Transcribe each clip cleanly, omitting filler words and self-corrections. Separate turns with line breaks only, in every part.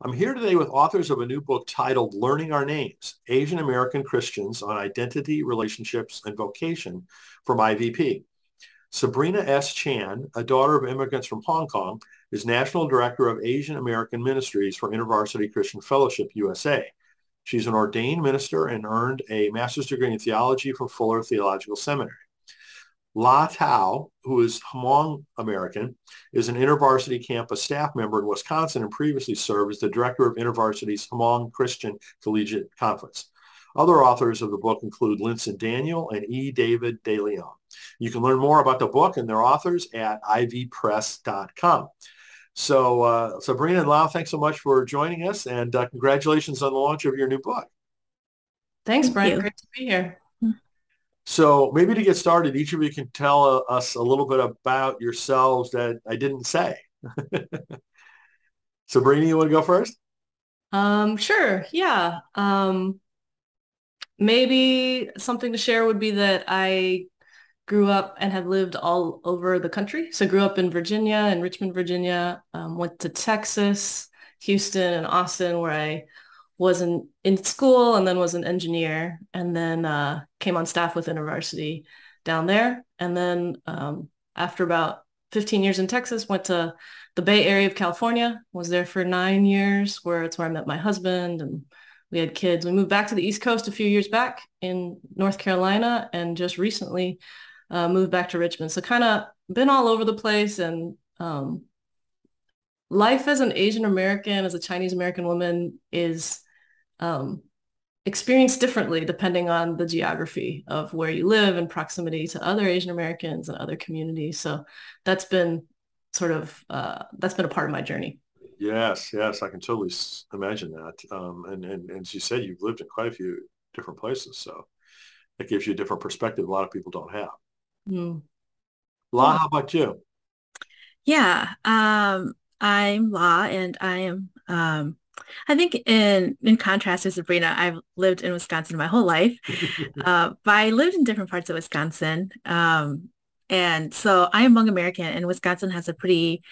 I'm here today with authors of a new book titled Learning Our Names, Asian American Christians on Identity, Relationships, and Vocation from IVP. Sabrina S. Chan, a daughter of immigrants from Hong Kong, is National Director of Asian American Ministries for InterVarsity Christian Fellowship USA. She's an ordained minister and earned a master's degree in theology from Fuller Theological Seminary. Thao, who is Hmong American, is an InterVarsity campus staff member in Wisconsin and previously served as the director of InterVarsity's Hmong Christian Collegiate Conference. Other authors of the book include Linson Daniel and E. David De Leon. You can learn more about the book and their authors at ivpress.com. So Sabrina and Lau, thanks so much for joining us, and congratulations on the launch of your new book.
Thanks,
Thank
Brent.
you.
Great to be here.
So maybe to get started, each of you can tell us a little bit about yourselves that I didn't say. Sabrina, you want to go first?
Sure. Yeah. Maybe something to share would be that I grew up and have lived all over the country. So I grew up in Virginia, in Richmond, Virginia, went to Texas, Houston, and Austin, where I was in school and then was an engineer, and then came on staff with InterVarsity down there. And then after about 15 years in Texas, went to the Bay Area of California, was there for 9 years, where it's where I met my husband and we had kids. We moved back to the East Coast a few years back in North Carolina, and just recently moved back to Richmond. So kind of been all over the place. And life as an Asian American, as a Chinese American woman, is experienced differently depending on the geography of where you live and proximity to other Asian Americans and other communities. So that's been that's been a part of my journey.
Yes, yes, I can totally imagine that. And as you said, you've lived in quite a few different places, so that gives you a different perspective a lot of people don't have.
Mm.
La,
Yeah.
how about you?
Yeah. I'm La, and I am I think in contrast to Sabrina, I've lived in Wisconsin my whole life. But I lived in different parts of Wisconsin. And so I am Hmong American, and Wisconsin has a pretty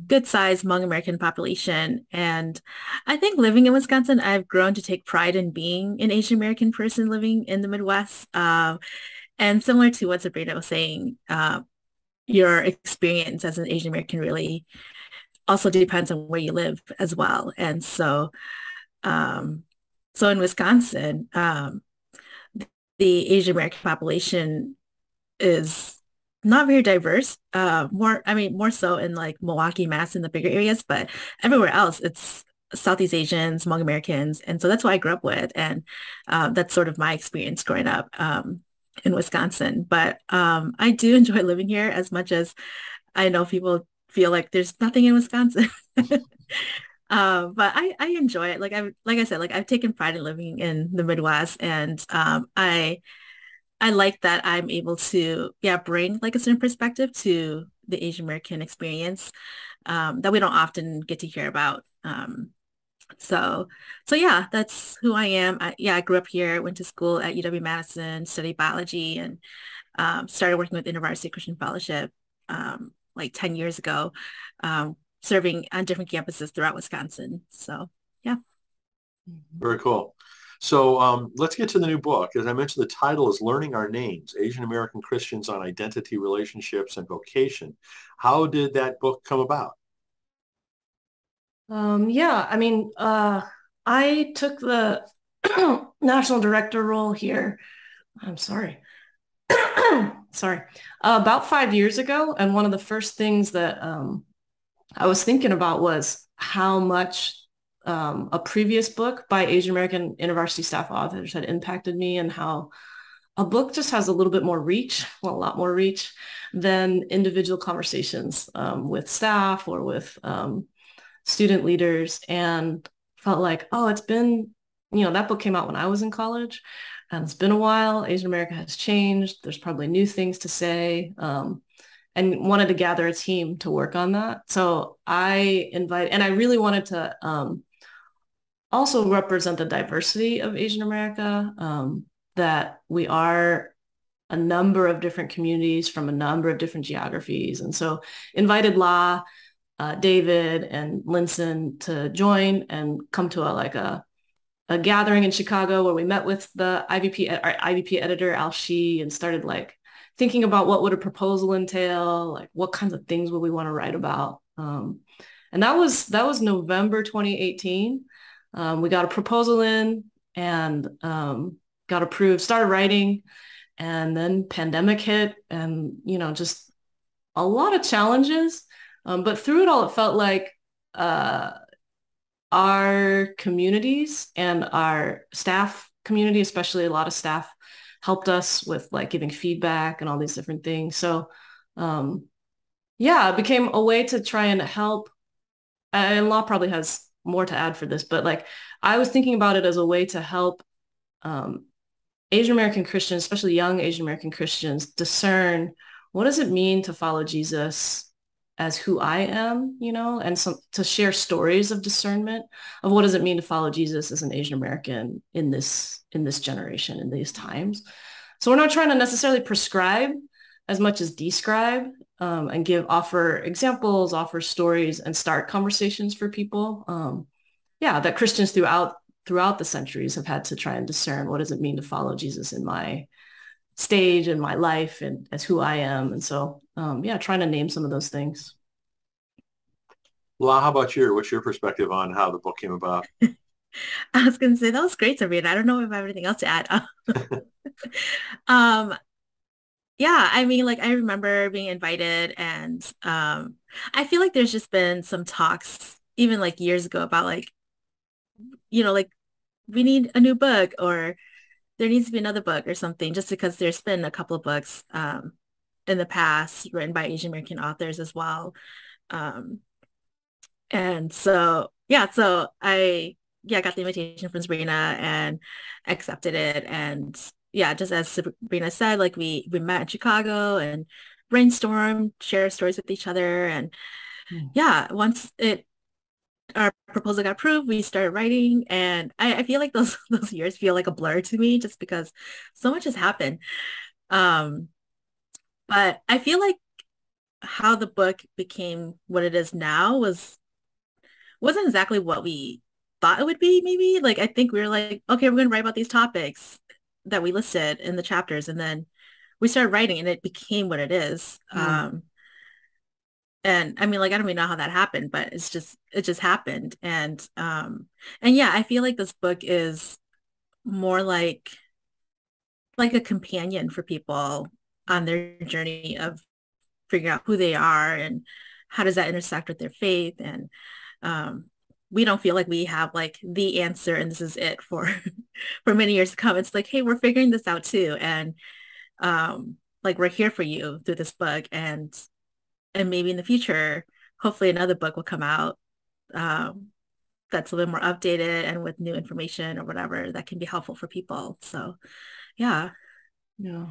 good sized Hmong American population. And I think living in Wisconsin, I've grown to take pride in being an Asian American person living in the Midwest. And similar to what Sabrina was saying, your experience as an Asian American really also depends on where you live as well. And um, so in Wisconsin, the Asian American population is not very diverse. More so in like Milwaukee, Mass, in the bigger areas, but everywhere else, it's Southeast Asians, Hmong Americans, and so that's what I grew up with, and that's sort of my experience growing up in Wisconsin. But I do enjoy living here as much as I know people feel like there's nothing in Wisconsin. But I enjoy it. Like I said, like I've taken pride in living in the Midwest, and I like that I'm able to, yeah, bring like a certain perspective to the Asian American experience that we don't often get to hear about. So, so yeah, that's who I am. I grew up here, went to school at UW-Madison, studied biology, and started working with InterVarsity Christian Fellowship like 10 years ago, serving on different campuses throughout Wisconsin. So, yeah.
Very cool. So let's get to the new book. As I mentioned, the title is Learning Our Names, Asian American Christians on Identity, Relationships, and Vocation. How did that book come about?
Yeah, I mean, I took the national director role here. I'm sorry. Sorry. About 5 years ago. And one of the first things that I was thinking about was how much a previous book by Asian American InterVarsity staff authors had impacted me, and how a book just has a little bit more reach, well, a lot more reach than individual conversations with staff or with student leaders. And felt like, oh, it's been, that book came out when I was in college, and it's been a while. Asian America has changed. There's probably new things to say. And wanted to gather a team to work on that. So and I really wanted to also represent the diversity of Asian America, that we are a number of different communities from a number of different geographies. And so invited La, David and Linson to join and come to a gathering in Chicago where we met with the our IVP editor, Al Shee, and started like thinking about what would a proposal entail, like what kinds of things would we want to write about. And that was November 2018. We got a proposal in and got approved, started writing, and then pandemic hit and, just a lot of challenges. But through it all, it felt like our communities and our staff community, especially a lot of staff, helped us with like giving feedback and all these different things. So yeah, it became a way to try and help. And Law probably has more to add for this, but like I was thinking about it as a way to help Asian American Christians, especially young Asian American Christians, discern what does it mean to follow Jesus as who I am, and to share stories of discernment of what does it mean to follow Jesus as an Asian American in this generation, in these times. So we're not trying to necessarily prescribe as much as describe, and offer examples, offer stories, and start conversations for people. That Christians throughout the centuries have had to try and discern what does it mean to follow Jesus in my stage in my life and as who I am. And so, trying to name some of those things.
La, how about what's your perspective on how the book came about?
I was going to say that was great, Sabrina. I don't know if I have anything else to add. Yeah, I mean, like I remember being invited and I feel like there's just been some talks even like years ago about like, like we need a new book or there needs to be another book or something, just because there's been a couple of books in the past written by Asian American authors as well. And so, so I got the invitation from Sabrina and accepted it. And yeah, just as Sabrina said, like we met in Chicago and brainstormed, share stories with each other. And once our proposal got approved, we started writing. And I feel like those years feel like a blur to me just because so much has happened. But I feel like how the book became what it is now wasn't exactly what we thought it would be, maybe. Like, I think we were like, okay, we're going to write about these topics that we listed in the chapters. And then we started writing and it became what it is. And I mean, like, I don't even know how that happened, but it just happened. And yeah, I feel like this book is more like a companion for people on their journey of figuring out who they are and how does that intersect with their faith. And we don't feel like we have like the answer and this is it for for many years to come. It's like, hey, we're figuring this out too. And like we're here for you through this book. And maybe in the future, hopefully another book will come out that's a little more updated and with new information or whatever that can be helpful for people. So yeah.
Yeah.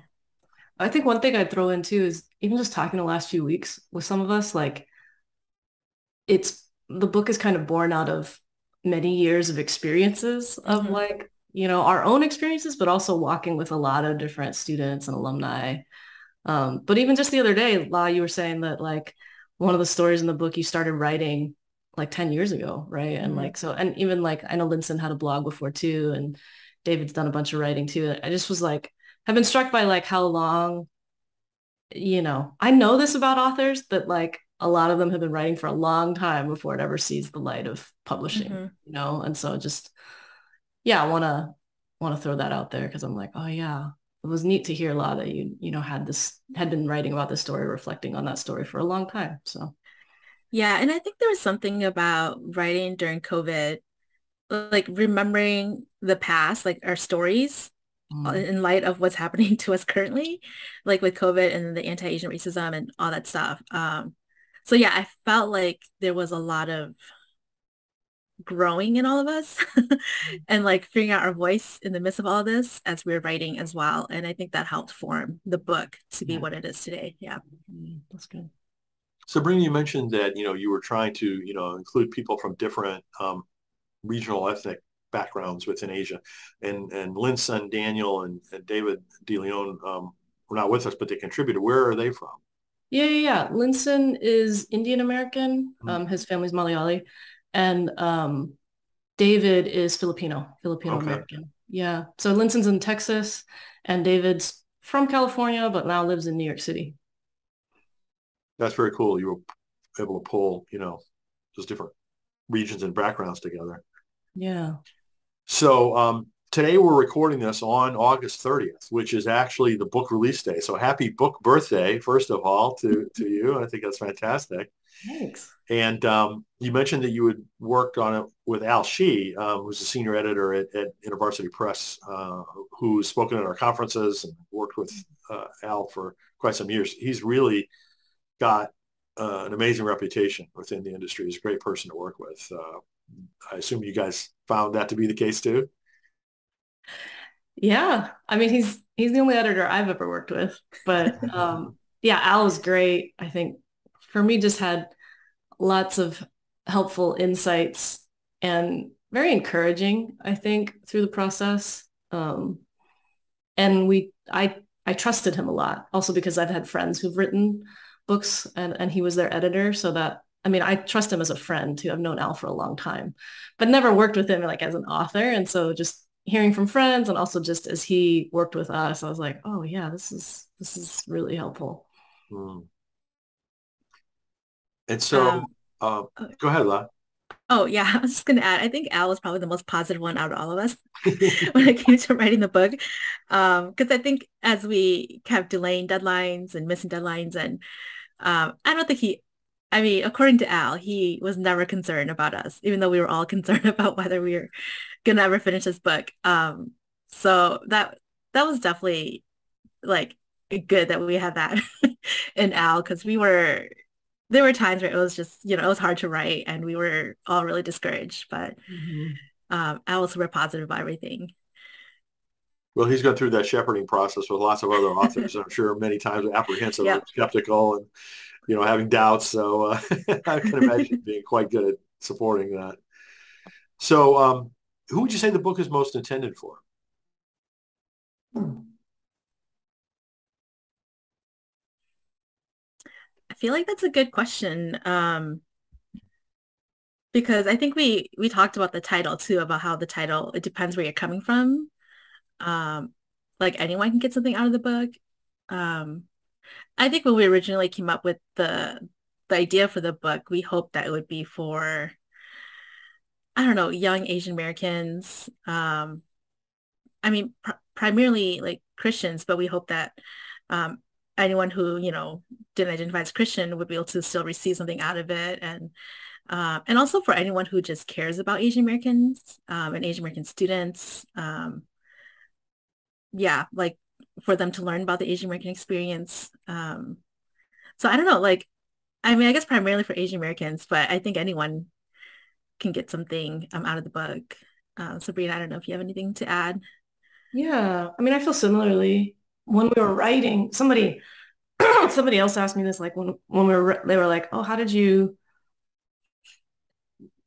I think one thing I'd throw in too is even just talking the last few weeks with some of us, like the book is kind of born out of many years of experiences of like, our own experiences, but also walking with a lot of different students and alumni. But even just the other day, La, you were saying that like one of the stories in the book you started writing like 10 years ago, right? And like, so, and even like, I know Linson had a blog before too, and David's done a bunch of writing too. I just was like, I've been struck by like how long, I know this about authors that like a lot of them have been writing for a long time before it ever sees the light of publishing, and so just, I want to throw that out there because I'm like, oh yeah, it was neat to hear, La, that you had been writing about this story, reflecting on that story for a long time. So
yeah, and I think there was something about writing during COVID, like remembering the past, like our stories in light of what's happening to us currently, like with COVID and the anti-Asian racism and all that stuff. So yeah, I felt like there was a lot of growing in all of us and like figuring out our voice in the midst of all of this as we were writing as well. And I think that helped form the book to be what it is today. Yeah.
That's good.
Sabrina, you mentioned that, you were trying to, include people from different regional ethnic backgrounds within Asia. And Linson, Daniel, and David DeLeon were not with us, but they contributed. Where are they from?
Yeah. Linson is Indian American.
Mm.
His family's Malayali, and David is Filipino
Okay.
American. Yeah. So Linson's in Texas, and David's from California, but now lives in New York City.
That's very cool. You were able to pull, those different regions and backgrounds together.
Yeah.
So today we're recording this on August 30th, which is actually the book release day. So happy book birthday, first of all, to you. I think that's fantastic.
Thanks.
And you mentioned that you had worked on it with Al Shee, who's a senior editor at University Press, who's spoken at our conferences and worked with Al for quite some years. He's really got an amazing reputation within the industry. He's a great person to work with. I assume you guys found that to be the case too.
Yeah. I mean, he's the only editor I've ever worked with, but yeah, Al was great. I think for me, just had lots of helpful insights and very encouraging, I think, through the process. And I trusted him a lot, also because I've had friends who've written books and he was their editor. So that, I mean, I trust him as a friend too. I've known Al for a long time, but never worked with him like as an author. And so just hearing from friends and also just as he worked with us, I was like, oh yeah, this is really helpful.
Mm. And so,
Um,
go ahead, La.
oh yeah, I was just gonna add, I think Al was probably the most positive one out of all of us when it came to writing the book. Because I think as we kept delaying deadlines and missing deadlines and I don't think I mean, according to Al, he was never concerned about us, even though we were all concerned about whether we were gonna ever finish this book. So that was definitely like good that we had that in Al because there were times where it was just, it was hard to write and we were all really discouraged, but
Mhm.
I was super positive about everything.
Well, he's gone through that shepherding process with lots of other authors. I'm sure many times apprehensive or
Yep.
skeptical and, having doubts. So I can imagine being quite good at supporting that. So who would you say the book is most intended for?
I feel like that's a good question. Because I think we talked about the title too, about how the title, it depends where you're coming from. Um, like anyone can get something out of the book. Um, I think when we originally came up with the idea for the book, we hoped that it would be for, I don't know, young Asian Americans. I mean, primarily like Christians, but we hope that um, anyone who, didn't identify as Christian would be able to still receive something out of it. And also for anyone who just cares about Asian Americans and Asian American students. Yeah, like for them to learn about the Asian American experience. So I don't know, like, I mean, I guess primarily for Asian Americans, but I think anyone can get something out of the book. Sabrina, I don't know if you have anything to add.
Yeah. I mean, I feel similarly. When we were writing, somebody else asked me this, like when they were like, oh, how did you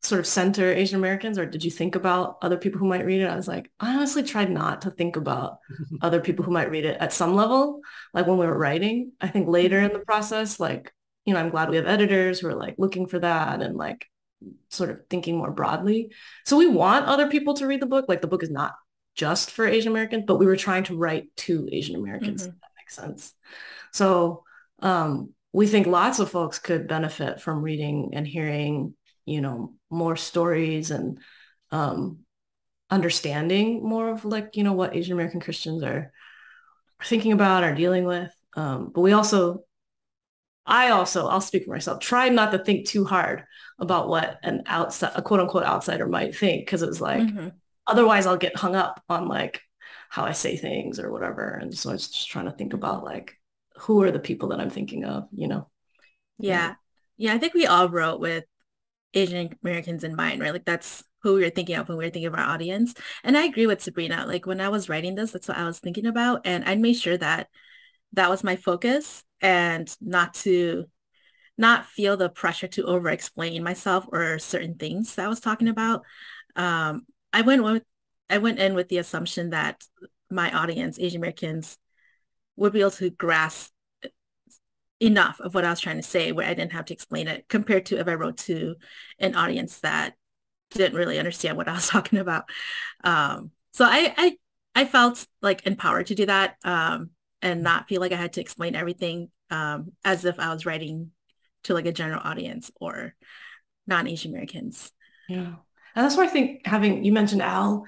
sort of center Asian Americans, or did you think about other people who might read it? I was like, I honestly tried not to think about other people who might read it at some level, like when we were writing. I think later in the process, like, I'm glad we have editors who are like looking for that and like sort of thinking more broadly. So we want other people to read the book. Like the book is not just for Asian Americans, but we were trying to write to Asian Americans, if
Hmm.
that makes sense. So we think lots of folks could benefit from reading and hearing, more stories and um, understanding more of like, what Asian American Christians are thinking about or dealing with. But I'll speak for myself, tried not to think too hard about what a quote unquote outsider might think. Cause it was like,
Hmm.
otherwise I'll get hung up on like how I say things or whatever. And so I was just trying to think
Hmm.
about like, who are the people that I'm thinking of? Yeah.
Yeah. Yeah, I think we all wrote with Asian Americans in mind, right? Like that's who we were thinking of when we were thinking of our audience. And I agree with Sabrina. Like when I was writing this, that's what I was thinking about. And I made sure that that was my focus and not feel the pressure to over explain myself or certain things that I was talking about. Um, I went with I went in with the assumption that my audience, Asian Americans, would be able to grasp enough of what I was trying to say where I didn't have to explain it compared to if I wrote to an audience that didn't really understand what I was talking about. So I felt like empowered to do that, and not feel like I had to explain everything, as if I was writing to like a general audience or non-Asian Americans.
Yeah. And that's why I think you mentioned Al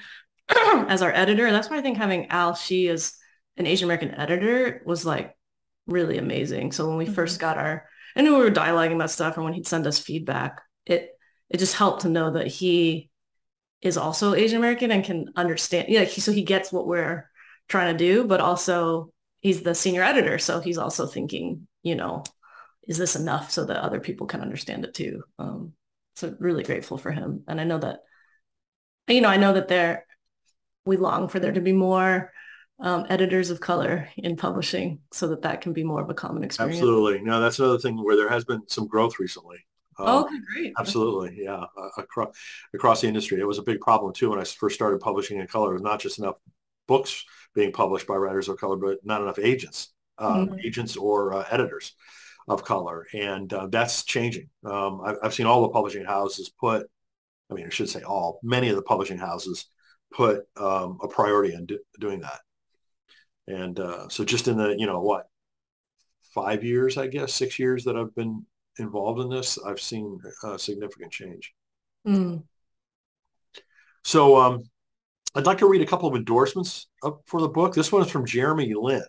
as our editor, that's why I think having Al She as an Asian American editor was like really amazing. So when we first got I knew we were dialoguing about stuff, or when he'd send us feedback, it just helped to know that he is also Asian American and can understand. Yeah, so he gets what we're trying to do, but also he's the senior editor. So he's also thinking, is this enough so that other people can understand it too? So really grateful for him. And I know that, we long for there to be more editors of color in publishing so that can be more of a common experience.
Absolutely. No, that's another thing where there has been some growth recently.
Okay, great.
Absolutely. Yeah. Across the industry. It was a big problem too when I first started publishing in color. It was not just enough books being published by writers of color, but not enough agents or editors of color. And that's changing. I've seen all the publishing houses I should say many of the publishing houses put a priority on doing that. And so just in the, 5 years, I guess, 6 years that I've been involved in this, I've seen a significant change. So I'd like to read a couple of endorsements for the book. This one is from Jeremy Lin.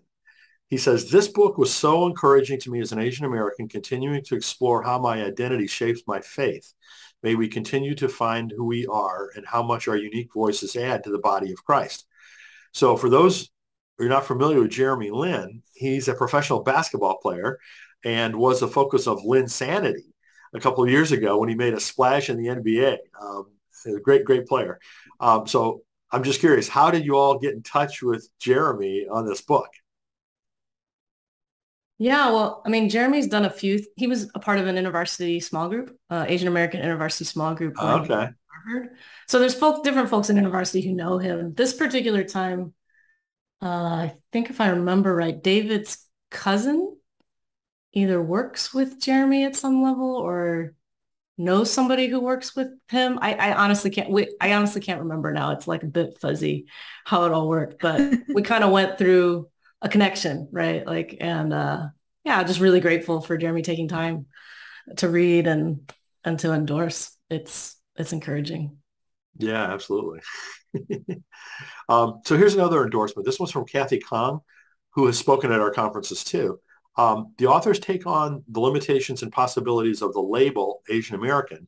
He says, "This book was so encouraging to me as an Asian American, continuing to explore how my identity shapes my faith. May we continue to find who we are and how much our unique voices add to the body of Christ." So for those who are not familiar with Jeremy Lin, he's a professional basketball player and was the focus of Linsanity a couple of years ago when he made a splash in the NBA. A great, great player. So I'm just curious, how did you all get in touch with Jeremy on this book?
Yeah, well, Jeremy's done he was a part of an InterVarsity small group, Asian American InterVarsity small group.
Okay.
Harvard. So there's different folks in InterVarsity who know him. This particular time, I think if I remember right, David's cousin either works with Jeremy at some level or knows somebody who works with him. I honestly can't remember now. It's like a bit fuzzy how it all worked, but we kind of went through a connection, right? Just really grateful for Jeremy taking time to read and to endorse. It's encouraging.
Yeah, absolutely. So here's another endorsement. This one's from Kathy Kong, who has spoken at our conferences too. The authors take on the limitations and possibilities of the label Asian American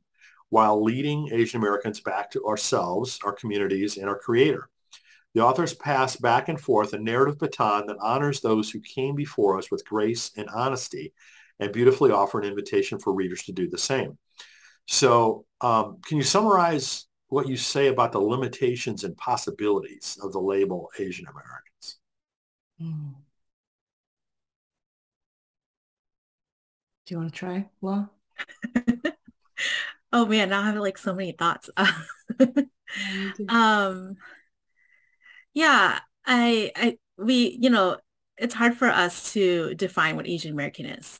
while leading Asian Americans back to ourselves, our communities, and our creator. The authors pass back and forth a narrative baton that honors those who came before us with grace and honesty and beautifully offer an invitation for readers to do the same. So can you summarize what you say about the limitations and possibilities of the label Asian Americans?
Do you want to try, Law?
Oh man, now I have like so many thoughts. Yeah, it's hard for us to define what Asian American is,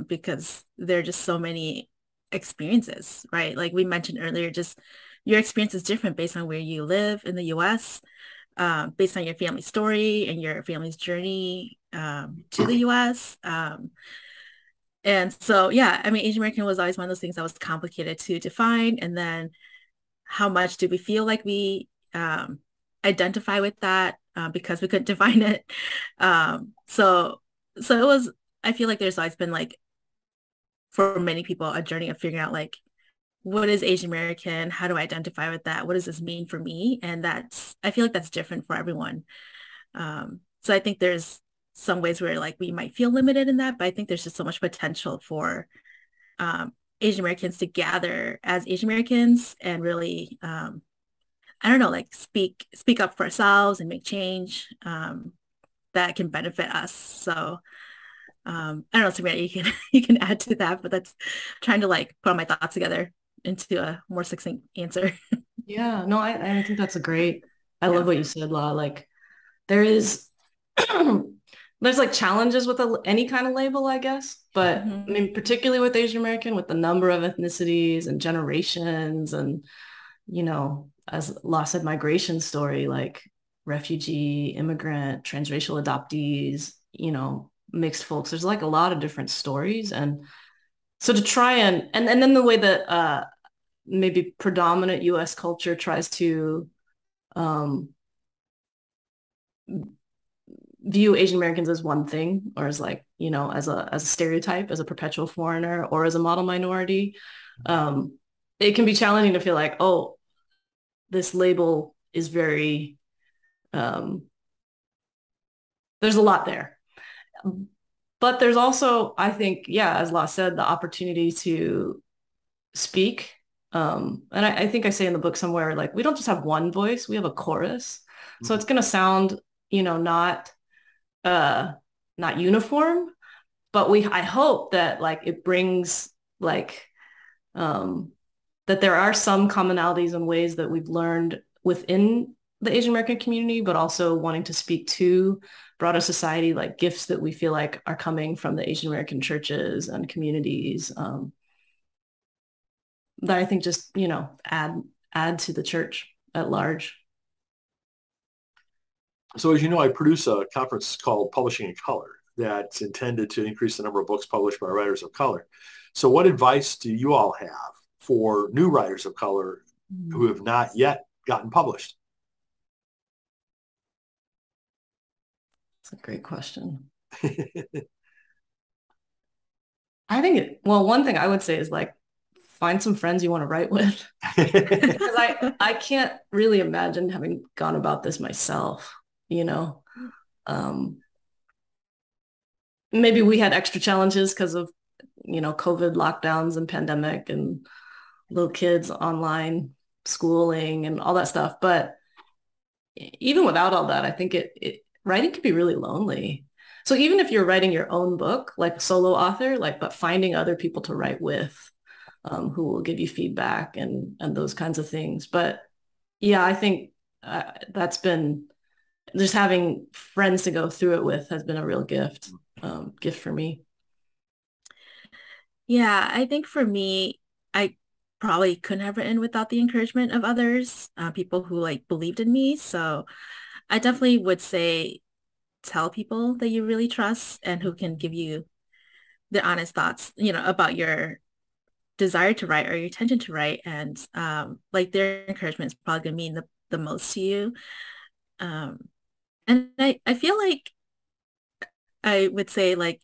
because there are just so many experiences, right? Like we mentioned earlier, just your experience is different based on where you live in the US, based on your family story and your family's journey to the US. And so, yeah, Asian American was always one of those things that was complicated to define. And then how much do we feel like we identify with that because we couldn't define it. So it was, I feel like there's always been like, for many people, a journey of figuring out like, what is Asian American? How do I identify with that? What does this mean for me? And I feel like that's different for everyone. So I think there's some ways where like we might feel limited in that, but I think there's just so much potential for Asian Americans to gather as Asian Americans and really, I don't know, like speak up for ourselves and make change that can benefit us. So I don't know, Sabrina, you can add to that, but that's trying to like put all my thoughts together into a more succinct answer.
Yeah, no, I think that's I love what you said, La. Like there is there's like challenges with any kind of label, I guess. But I
Mhm.
mean, particularly with Asian American, with the number of ethnicities and generations and, as La said, migration story, like refugee, immigrant, transracial adoptees, mixed folks. There's like a lot of different stories. And so to try and then the way that maybe predominant US culture tries to um, view Asian Americans as one thing, or as like, as a stereotype, as a perpetual foreigner, or as a model minority. Um, it can be challenging to feel like, oh, this label is very there's a lot there. But there's also, I think, yeah, as La said, the opportunity to speak. And I think I say in the book somewhere, like, we don't just have one voice, we have a chorus. So
Mhm.
it's going to sound, not uh not uniform, but I hope that like it brings like um that there are some commonalities and ways that we've learned within the Asian American community, but also wanting to speak to broader society, like gifts that we feel like are coming from the Asian American churches and communities, that I think just, add to the church at large.
So as you know, I produce a conference called Publishing in Color that's intended to increase the number of books published by writers of color. So what advice do you all have for new writers of color who have not yet gotten published?
It's a great question. I think well, one thing I would say is like find some friends you want to write with. Because I can't really imagine having gone about this myself, you know. Um, maybe we had extra challenges because of, COVID lockdowns and pandemic and little kids online schooling and all that stuff. But even without all that, I think writing can be really lonely. So even if you're writing your own book, like a solo author, like, but finding other people to write with, who will give you feedback and those kinds of things. But yeah, I think that's been just having friends to go through it with has been a real gift for me.
Yeah, I think for me, I probably couldn't have written without the encouragement of others, people who like believed in me. So I definitely would say tell people that you really trust and who can give you the honest thoughts, about your desire to write or your intention to write. And like their encouragement is probably going to mean the most to you. Um, and I feel like I would say like,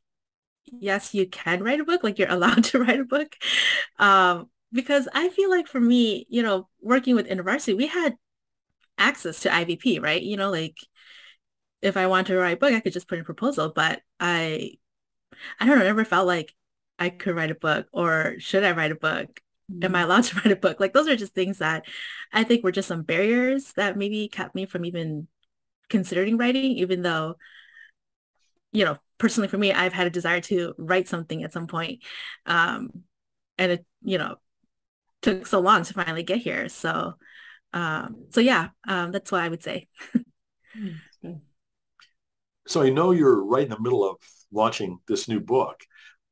yes, you can write a book, like you're allowed to write a book. Because I feel like for me, working with InterVarsity, we had access to IVP, right? Like if I wanted to write a book, I could just put in a proposal, but I don't know, I never felt like I could write a book or should I write a book? Am I allowed to write a book? Like those are just things that I think were just some barriers that maybe kept me from even considering writing, even though, personally for me, I've had a desire to write something at some point. Um, and it, took so long to finally get here. So yeah, that's what I would say.
So I know you're right in the middle of launching this new book,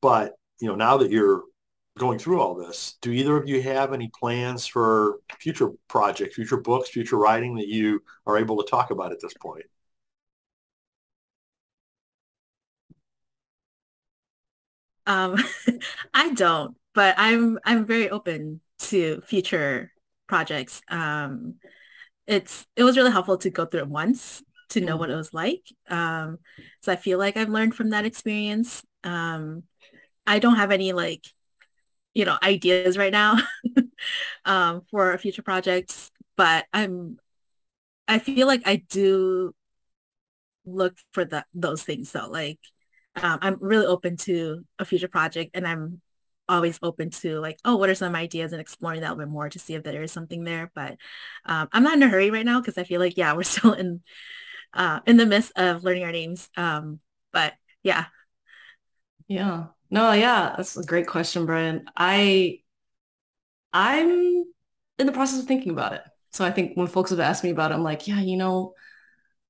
but now that you're going through all this, do either of you have any plans for future projects, future books, future writing that you are able to talk about at this point?
Um, I don't, but I'm very open to future projects. It was really helpful to go through it once to know what it was like. So I feel like I've learned from that experience. I don't have any like, ideas right now for future projects, but I feel like I do look for those things though. Like I'm really open to a future project and I'm always open to like, oh, what are some ideas and exploring that a little bit more to see if there is something there. But I'm not in a hurry right now because I feel like, yeah, we're still in the midst of learning our names. But yeah.
Yeah. No, yeah, that's a great question, Brian. I'm in the process of thinking about it. So I think when folks have asked me about it, I'm like, yeah,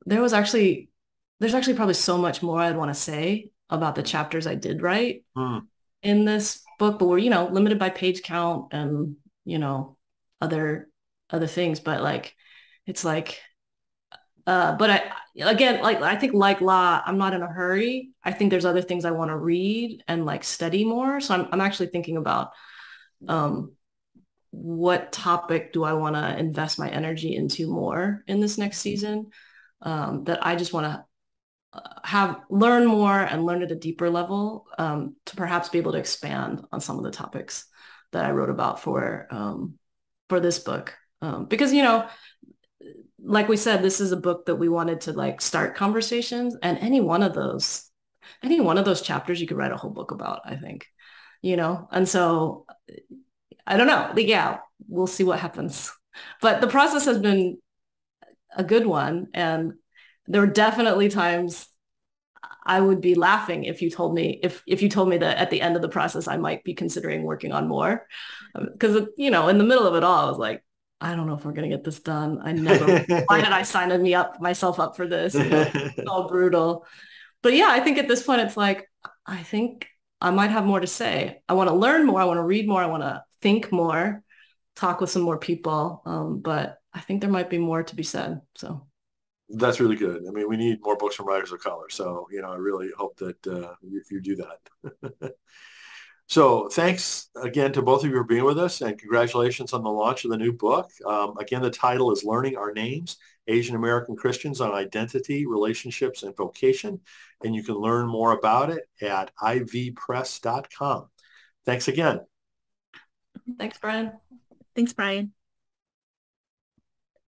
there was actually there's actually probably so much more I'd want to say about the chapters I did write in this book, but we're, limited by page count and, other things. But like, it's like, but I think like La, I'm not in a hurry. I think there's other things I want to read and like study more. So I'm actually thinking about what topic do I want to invest my energy into more in this next season, that I just want to learn more and learn at a deeper level, to perhaps be able to expand on some of the topics that I wrote about for this book. Because, like we said, this is a book that we wanted to like start conversations, and any one of those chapters you could write a whole book about, I think, and so I don't know. Yeah, we'll see what happens. But the process has been a good one. And there were definitely times I would be laughing if you told me that at the end of the process, I might be considering working on more. Because, in the middle of it all, I was like, I don't know if we're going to get this done. Why did I sign myself up for this? It's all brutal. But yeah, I think at this point, it's like, I think I might have more to say. I want to learn more. I want to read more. I want to think more, talk with some more people. But I think there might be more to be said. So
that's really good. I mean, we need more books from writers of color. So, I really hope that you do that. So thanks again to both of you for being with us, and congratulations on the launch of the new book. Again, the title is Learning Our Names, Asian American Christians on Identity, Relationships, and Vocation. And you can learn more about it at ivpress.com. Thanks again.
Thanks, Brian.
Thanks, Brian.